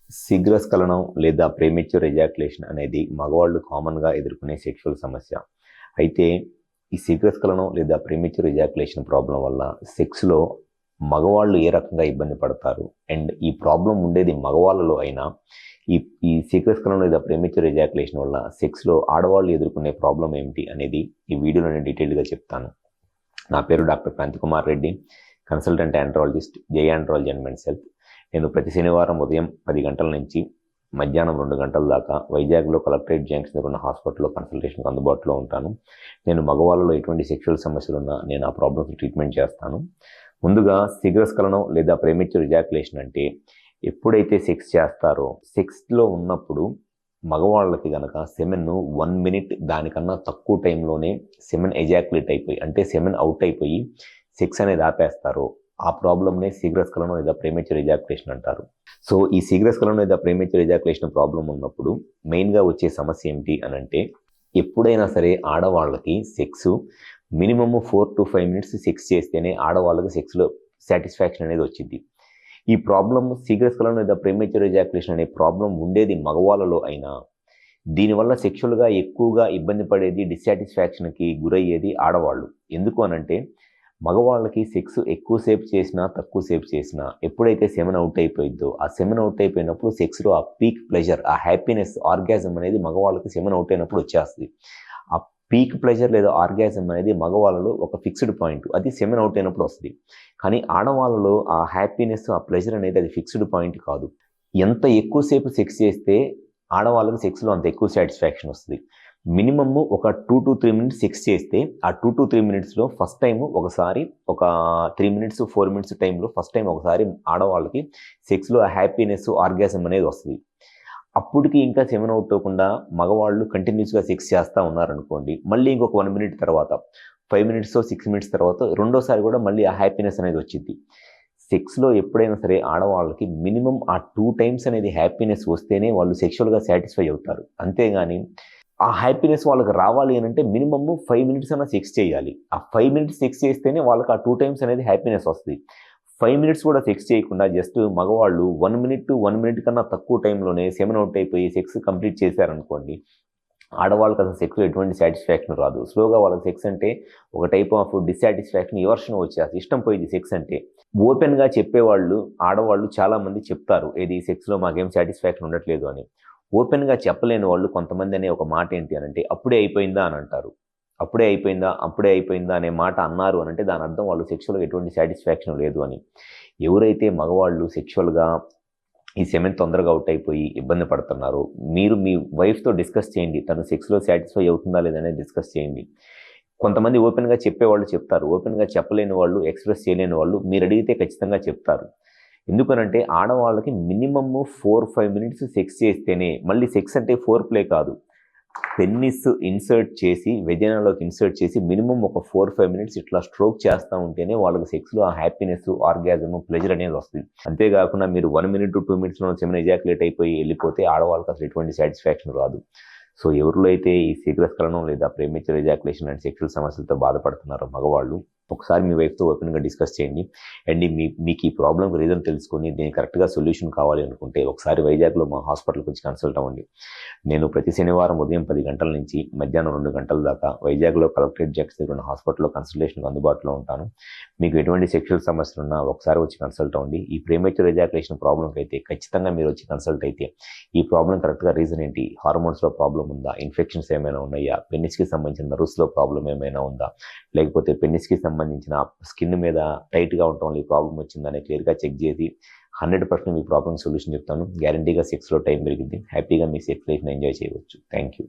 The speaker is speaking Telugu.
శీఘ్రస్ఖలనం లేదా ప్రీమెచ్యూర్ ఎజాక్యులేషన్ అనేది మగవాళ్ళు కామన్గా ఎదుర్కొనే సెక్షువల్ సమస్య. అయితే ఈ శీఘ్రస్ఖలనం లేదా ప్రీమెచ్యూర్ ఎజాక్యులేషన్ ప్రాబ్లం వల్ల సెక్స్లో మగవాళ్ళు ఏ రకంగా ఇబ్బంది పడతారు అండ్ ఈ ప్రాబ్లం ఉండేది మగవాళ్ళలో అయినా ఈ ఈ శీఘ్రస్ఖలనం లేదా ప్రీమెచ్యూర్ ఎజాక్యులేషన్ వల్ల సెక్స్లో ఆడవాళ్ళు ఎదుర్కొనే ప్రాబ్లం ఏమిటి అనేది ఈ వీడియోలో నేను డీటెయిల్గా చెప్తాను. నా పేరు doctor Kranthi Kumar Reddy, consultant andrologist, జై ఆండ్రాలజీ అండ్ మెన్స్ హెల్త్. నేను ప్రతి శనివారం ఉదయం 10 గంటల నుంచి మధ్యాహ్నం 2 గంటల దాకా వైజాగ్లో కలెక్టరేట్ జంక్షన్ ఉన్న హాస్పిటల్లో కన్సల్టేషన్కి అందుబాటులో ఉంటాను. నేను మగవాళ్ళలో ఎటువంటి సెక్షువల్ సమస్యలు ఉన్నా నేను ఆ ప్రాబ్లమ్స్ ట్రీట్మెంట్ చేస్తాను. ముందుగా శీఘ్రస్ఖలనం లేదా ప్రీమెచ్యూర్ ఎజాక్యులేషన్ అంటే ఎప్పుడైతే సెక్స్ చేస్తారో సెక్స్లో ఉన్నప్పుడు మగవాళ్ళకి కనుక సెమెన్ 1 మినిట్ దానికన్నా తక్కువ టైంలోనే సెమెన్ ఎజాక్యులేట్ అయిపోయి అంటే సెమెన్ అవుట్ అయిపోయి సెక్స్ అనేది ఆపేస్తారో ఆ ప్రాబ్లమ్నే శీఘ్రస్ఖలనం లేదా ప్రీమెచ్యూర్ ఎజాక్యులేషన్ అంటారు. సో ఈ శీఘ్రస్ఖలనం లేదా ప్రీమెచ్యూర్ ఎజాక్యులేషన్ ప్రాబ్లం ఉన్నప్పుడు మెయిన్గా వచ్చే సమస్య ఏంటి అని అంటే ఎప్పుడైనా సరే ఆడవాళ్ళకి sex minimum 4 to 5 minutes sex చేస్తేనే ఆడవాళ్ళకి సెక్స్లో సాటిస్ఫాక్షన్ అనేది వచ్చింది. ఈ ప్రాబ్లం శీఘ్రస్ఖలనం లేదా ప్రీమెచ్యూర్ ఎజాక్యులేషన్ అనే ప్రాబ్లం ఉండేది మగవాళ్ళలో అయినా దీనివల్ల సెక్షువల్గా ఎక్కువగా ఇబ్బంది పడేది, డిస్సాటిస్ఫాక్షన్కి గురయ్యేది ఆడవాళ్ళు. ఎందుకు అనంటే మగవాళ్ళకి సెక్స్ ఎక్కువసేపు చేసినా తక్కువసేపు చేసినా ఎప్పుడైతే సెమెన్ అవుట్ అయిపోయిందో ఆ సెమెన్ అవుట్ అయిపోయినప్పుడు సెక్స్లో ఆ పీక్ ప్లెజర్, ఆ హ్యాపీనెస్, ఆర్గాజం అనేది మగవాళ్ళకి సెమెన్ అవుట్ అయినప్పుడు వచ్చేస్తుంది. ఆ పీక్ ప్లెజర్ లేదా ఆర్గాజం అనేది మగవాళ్ళలో ఒక ఫిక్స్డ్ పాయింట్, అది సెమెన్ అవుట్ అయినప్పుడు వస్తుంది. కానీ ఆడవాళ్ళలో ఆ హ్యాపీనెస్, ఆ ప్లెజర్ అనేది అది ఫిక్స్డ్ పాయింట్ కాదు. ఎంత ఎక్కువసేపు సెక్స్ చేస్తే ఆడవాళ్ళకి సెక్స్లో అంత ఎక్కువ సాటిస్ఫాక్షన్ వస్తుంది. మినిమమ్ ఒక 2 to 3 మినిట్స్ సెక్స్ చేస్తే ఆ 2 to 3 మినిట్స్లో ఫస్ట్ టైం ఒకసారి, ఒక 3 మినిట్స్ 4 మినిట్స్ టైంలో ఫస్ట్ టైం ఒకసారి ఆడవాళ్ళకి సెక్స్లో హ్యాపీనెస్, ఆర్గాజం అనేది వస్తుంది. అప్పటికి ఇంకా సెమెన్ అవుట్ అవ్వకుండా మగవాళ్ళు కంటిన్యూస్గా సెక్స్ చేస్తూ ఉన్నారనుకోండి, మళ్ళీ ఇంకొక 1 మినిట్ తర్వాత 5 మినిట్స్ 6 మినిట్స్ తర్వాత రెండోసారి కూడా మళ్ళీ ఆ హ్యాపీనెస్ అనేది వచ్చింది. సెక్స్లో ఎప్పుడైనా సరే ఆడవాళ్ళకి మినిమం ఆ 2 టైమ్స్ అనేది హ్యాపీనెస్ వస్తేనే వాళ్ళు సెక్షువల్గా సాటిస్ఫై అవుతారు. అంతేగాని ఆ హ్యాపీనెస్ వాళ్ళకి రావాలి అని అంటే మినిమమ్ 5 మినిట్స్ అన్న సెక్స్ చేయాలి. ఆ 5 మినిట్స్ సెక్స్ చేస్తేనే వాళ్ళకి ఆ 2 టైమ్స్ అనేది హ్యాపీనెస్ వస్తుంది. 5 మినిట్స్ కూడా సెక్స్ చేయకుండా జస్ట్ మగవాళ్ళు 1 మినిట్ కన్నా తక్కువ టైంలోనే సెమెన్ అవుట్ అయిపోయి సెక్స్ కంప్లీట్ చేశారనుకోండి, ఆడవాళ్ళకి అసలు సెక్స్లో ఎటువంటి సాటిస్ఫాక్షన్ రాదు. స్లోగా వాళ్ళకి సెక్స్ అంటే ఒక టైప్ ఆఫ్ డిస్సాటిస్ఫాక్షన్, ఎవర్షన్ వచ్చేస్తుంది. ఇష్టం పోయింది సెక్స్ అంటే. ఓపెన్గా చెప్పేవాళ్ళు ఆడవాళ్ళు చాలామంది చెప్తారు, ఏది సెక్స్లో మాకేం సాటిస్ఫాక్షన్ ఉండట్లేదు అని. ఓపెన్గా చెప్పలేని వాళ్ళు కొంతమంది అనే ఒక మాట ఏంటి అని అంటే అప్పుడే అయిపోయిందా అని అంటారు. అప్పుడే అయిపోయిందా అనే మాట అన్నారు అని అంటే దాని అర్థం వాళ్ళు సెక్షువల్గా ఎటువంటి సాటిస్ఫాక్షన్ లేదు అని. ఎవరైతే మగవాళ్ళు సెక్షువల్గా ఈ సెమెన్ తొందరగా అవుట్ అయిపోయి ఇబ్బంది పడుతున్నారు, మీరు మీ వైఫ్తో డిస్కస్ చేయండి, తను సెక్స్లో సాటిస్ఫై అవుతుందా లేదనేది డిస్కస్ చేయండి. కొంతమంది ఓపెన్గా చెప్పేవాళ్ళు చెప్తారు, ఓపెన్గా చెప్పలేని వాళ్ళు, ఎక్స్ప్రెస్ చేయలేని వాళ్ళు మీరు అడిగితే ఖచ్చితంగా చెప్తారు. ఎందుకనంటే ఆడవాళ్ళకి మినిమమ్ 4-5 మినిట్స్ సెక్స్ చేస్తేనే, మళ్ళీ సెక్స్ అంటే 4 ప్లే కాదు, పెన్నిస్ ఇన్సర్ట్ చేసి వెజైనాలోకి ఇన్సర్ట్ చేసి మినిమం ఒక 4-5 మినిట్స్ ఇట్లా స్ట్రోక్ చేస్తూ ఉంటేనే వాళ్ళకి సెక్స్లో ఆ హ్యాపీనెస్, ఆర్గాజము, ప్లెజర్ అనేది వస్తుంది. అంతేకాకుండా మీరు 1 మినిట్ 2 మినిట్స్లో సెమెన్ ఎజాక్యులేట్ అయిపోయి వెళ్ళిపోతే ఆడవాళ్ళకి అసలు ఎటువంటి సాటిస్ఫాక్షన్ రాదు. సో ఎవరిలో అయితే ఈ శీఘ్రస్ఖలనం లేదా ప్రీమెచ్యూర్ ఎజాక్యులేషన్ అండ్ సెక్షువల్ సమస్యలతో బాధపడుతున్నారో మగవాళ్ళు, ఒకసారి మీ వైఫ్తో ఓపెన్గా డిస్కస్ చేయండి. అండ్ మీకు ఈ ప్రాబ్లంకి రీజన్ తెలుసుకొని దీనికి కరెక్ట్గా సొల్యూషన్ కావాలి అనుకుంటే ఒకసారి వైజాగ్లో మా హాస్పిటల్కి వచ్చి కన్సల్ట్ అవ్వండి. నేను ప్రతి శనివారం ఉదయం 10 గంటల నుంచి మధ్యాహ్నం 2 గంటల దాకా వైజాగ్లో కలెక్టరేట్ జంక్షన్ ఉన్న హాస్పిటల్లో కన్సల్టేషన్కి అందుబాటులో ఉంటాను. మీకు ఎటువంటి సెక్షువల్ సమస్యలు ఉన్నా ఒకసారి వచ్చి కన్సల్ట్ అవ్వండి. ఈ ప్రీమెచ్యూర్ ఎజాక్యులేషన్ ప్రాబ్లంకి అయితే ఖచ్చితంగా మీరు వచ్చి కన్సల్ట్ అయితే ఈ ప్రాబ్లం కరెక్ట్గా రీజన్ ఏంటి, హార్మోన్స్లో ప్రాబ్లం ఉందా, ఇన్ఫెక్షన్స్ ఏమైనా ఉన్నాయా, పెన్నిస్కి సంబంధించిన నర్వ్స్లో ప్రాబ్లం ఏమైనా ఉందా, లేకపోతే పెన్నిస్కి సంబంధించిన స్కిన్ మీద టైట్గా ఉండటం వల్ల ఈ ప్రాబ్లం వచ్చిందని క్లియర్గా చెక్ చేసి 100% మీ ప్రాబ్లం సొల్యూషన్ చెప్తాను. గ్యారంటీగా సెక్స్లో టైం పెరిగింది, హ్యాపీగా మీ సెక్స్ లైఫ్ని ఎంజాయ్ చేయవచ్చు. Thank you.